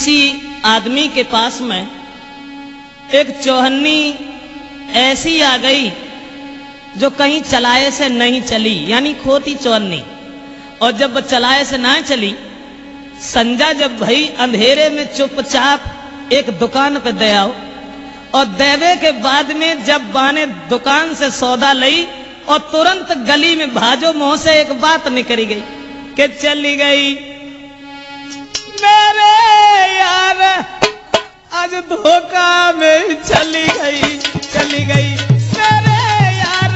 किसी आदमी के पास में एक चौहन्नी ऐसी आ गई जो कहीं चलाए से नहीं चली, यानी खोती चौहन्नी। और जब वो चलाए से ना चली, संजा जब भई अंधेरे में चुपचाप एक दुकान पे दे आओ, और देवे के बाद में जब बाने दुकान से सौदा लई और तुरंत गली में भाजो मुंह से एक बात निकली गई कि चली गई मेरे यार आज धोखा में चली गई, चली गई मेरे यार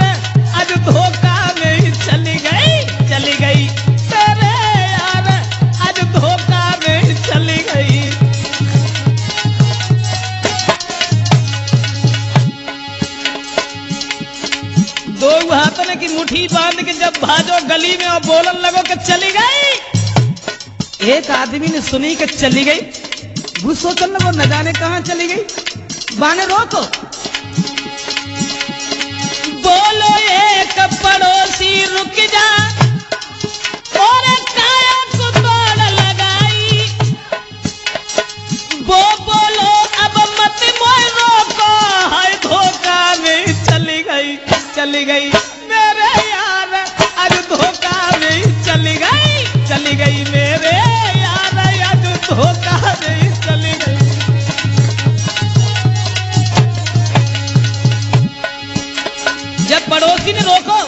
आज धोखा में चली गई, चली गई मेरे यार आज धोखा में चली गई। दो हाथों की मुट्ठी बांध के जब भाजो गली में और बोलन लगो कि चली गई। एक आदमी ने सुनी कि चली गई, वो सोचने लगो न जाने कहां चली गई। बाने रोको, बोलो एक पड़ोसी रुक जा और काया को तोड़ लगाई, वो बोलो अब मत मोय रोको, हाय धोखा में चली गई, चली गई मेरे यार आज धोखा में चली गई, चली गई मेरे यार आज धोखा में चली गई। जब पड़ोसी ने रोको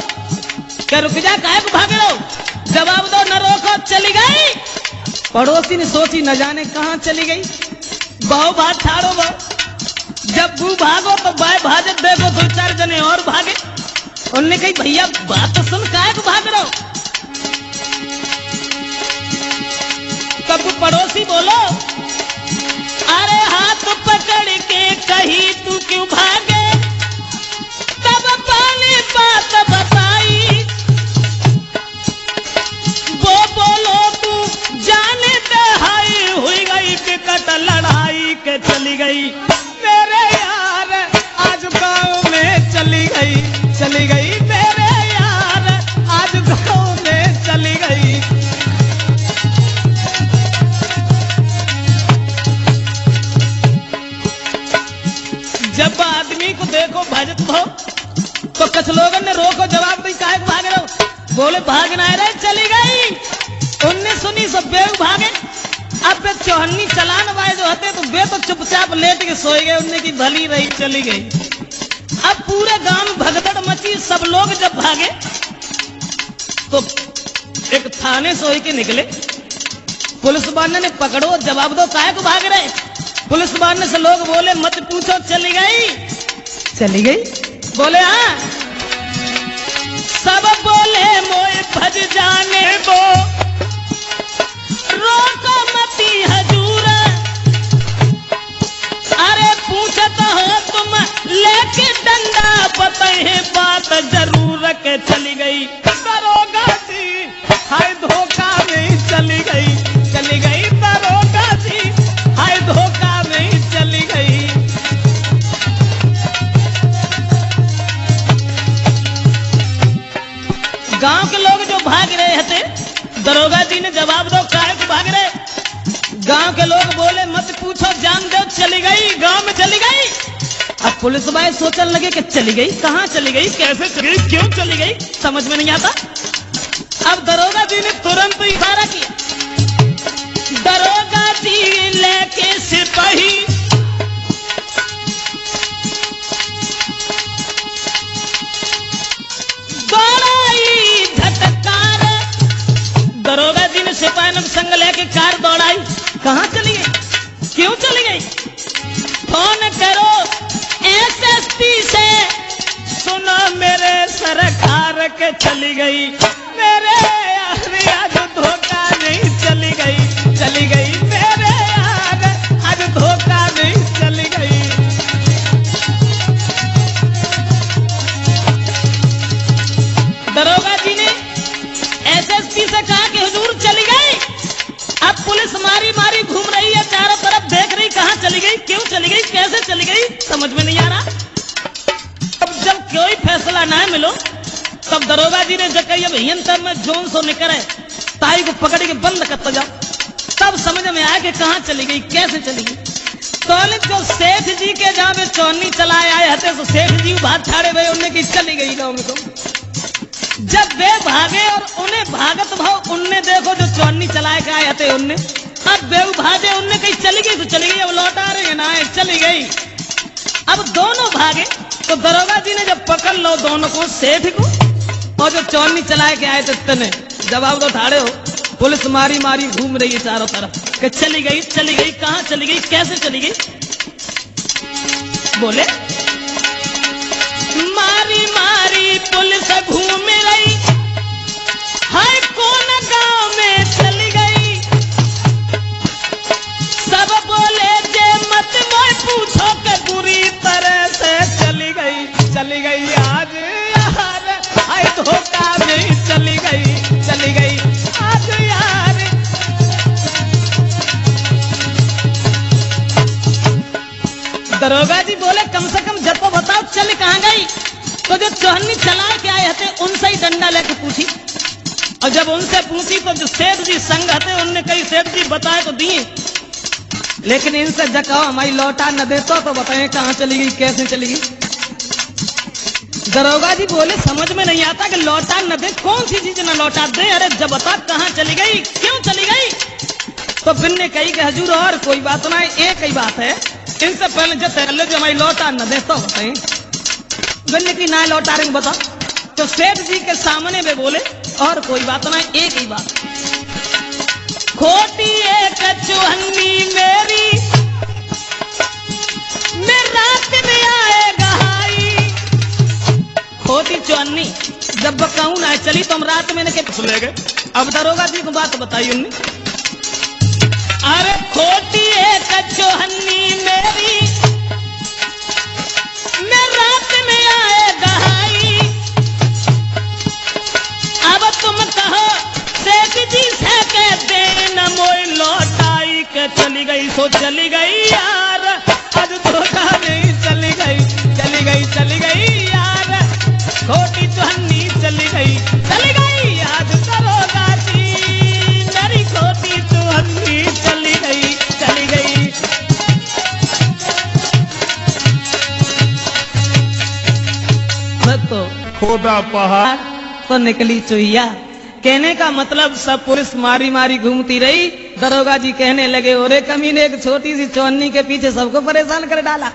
क्या रुक जा काहे को भागे रहो, जवाब दो न रोको चली गई। पड़ोसी ने सोची न जाने कहां चली गई, बहु बात ठाड़ो बहु। जब बू भागो तो बाय भाजत देखो दो चार जने और भागे। उन्होंने कही भैया बात तो सुन काहे को भाग रहो। तब पड़ोसी बोलो अरे हाथ पकड़ के कही तू क्यों भागे, तब पहली बात बताई, वो बोलो तू जाने दहाई हुई गई विकट लड़ाई के चली गई मेरे यार आज गांव में चली गई, चली गई मेरे यार आज गांव में चली गई। जब आदमी को देखो भजत हो तो कुछ लोगों ने रोको, जवाब दी काहे भाग रहे हो, बोले भाग ना रहे चली गई। उनने सुनी सब बेव भागे। अब वे चौहन्नी चलान वाले जो होते तो वे तो चुपचाप लेट के सोए गए, उनने की भली रही चली गई। अब पूरे गांव में भगदड़ मची, सब लोग जब भागे तो एक थाने सोई के निकले। पुलिस वाले ने पकड़ो, जवाब दो काहे को भाग रहे। पुलिस वाले से लोग बोले मत पूछो चली गई, चली गई। बोले हाँ, सब बोले मोए भज जाने दो, रोको मती हजूर, अरे पूछत हो तुम लेके डंडा बताए बात जरूर के चली गई। दरोगा जी हाय धोखा में चली गई, चली गई दरोगा जी हाय धोखा में चली गई। गांव के लोग जो भाग रहे थे, दरोगा जी ने जवाब दो काहे को भाग रहे। गांव के लोग बोले मत पूछो जान दो चली गई, गांव में चली गई। अब पुलिस वाले सोचने लगे कि चली गई, कहां चली गई, कैसे चली गई, क्यों चली गई, समझ में नहीं आता। अब दरोगा जी ने तुरंत इशारा किया। दरोगा जी लेके सिपाही दौड़ाई झटकार, दरोगा जी ने सिपाही संग लेके कार दौड़ाई। कहां चली गई, क्यों चली गई, फोन करो एसएसपी से, सुनो मेरे सरकार के चली गई मेरे यार आज धोखा नहीं चली गई, चली गई मेरे यार आज धोखा नहीं चली गई। दरोगा जी ने एसएसपी से कहा कि हुजूर चली गई। अब पुलिस मारी मारी घूम रही है, चारों तरफ देख रही कहां चली गई, क्यों चली गई, कैसे चली गई, समझ में नहीं आ रहा। अब जब कोई फैसला ना मिलो तब दरोगा जी ने जब कही अब हियंतर में जोन सो निकले ताई को पकड़ के बंद करता जाओ। तब समझ में आया कि कहाँ चली गई, कैसे चली गई। तो जो सेठ जी के जहाँ पे चौनी चलाए आए थे तो सेठ जी भाग छाड़े गए, उनने की चली गई गाँव में। तो जब वे भागे और उन्हें भागत भाव उनने देखो जो चौनी चलाए के आए थे उनने, अब बेऊ भागे उनने कहीं चली गई तो चली गई, अब लौटा रही है ना चली गई। अब दोनों भागे तो दरोगा जी ने जब पकड़ लो दोनों को, सेठ को और जो चौनी चलाए के आए थे तने, जवाब तो ठाड़े हो। पुलिस मारी मारी घूम रही है चारों तरफ कि चली गई कहाँ चली गई, कैसे चली गई। बोले मारी मारी पुलिस घूम रही, हाय कौन गांव में चली गई। सब बोले जे मत मोय पूछो के बुरी तरह से चली गई आज यार, हाय धोखा में चली गई आज यार। दरोगा जी बोले कम से कम जब तो बताओ चल कहाँ गई। तो जो चौहन्नी चला के आए थे उनसे ही डंडा लेके पूछी, और जब उनसे पूछी तो जो सेठ जी संग थे उनने कई सेठ जी बताए तो दिए, लेकिन इनसे जकाओ हमारी लौटा न देता तो बताएं कहाँ चली गई, कैसे चली गई। दरोगा जी बोले समझ में नहीं आता कि लौटा न दे, कौन सी चीज न लौटा दे, अरे जब बता कहाँ चली गई, क्यों चली गई। तो फिर ने कही कि हजूर और कोई बात ना, एक ही बात है, इनसे पहले जो हमारी लौटा न दे तो बताएं। बिन्ने की ना लौटा रहे बता। तो सेठ जी के सामने में बोले और कोई बात ना, एक ही बात, खोटी एक चौहन्नी मेरी मैं रात में आएगा हाई। खोटी चौहन्नी जब कहूं ना चली तो हम रात में के ले गए। अब दरोगा जी को बात बताई उनने, अरे खोटी एक चौहन्नी मेरी मैं रात में आएगा हाई। अब तुम कहो सेठ जी से कहते न मोई लौटाई के चली गई सो चली गई यार, आज धोखा नहीं चली गई यार, खोटी चौहन्नी चली गई आज दरोगा जी, मेरी खोटी चौहन्नी चली गई। तो खोदा पहाड़ तो निकली चुहिया। कहने का मतलब सब पुलिस मारी मारी घूमती रही, दरोगा जी कहने लगे ओरे कमीने एक छोटी सी चौहन्नी के पीछे सबको परेशान कर डाला।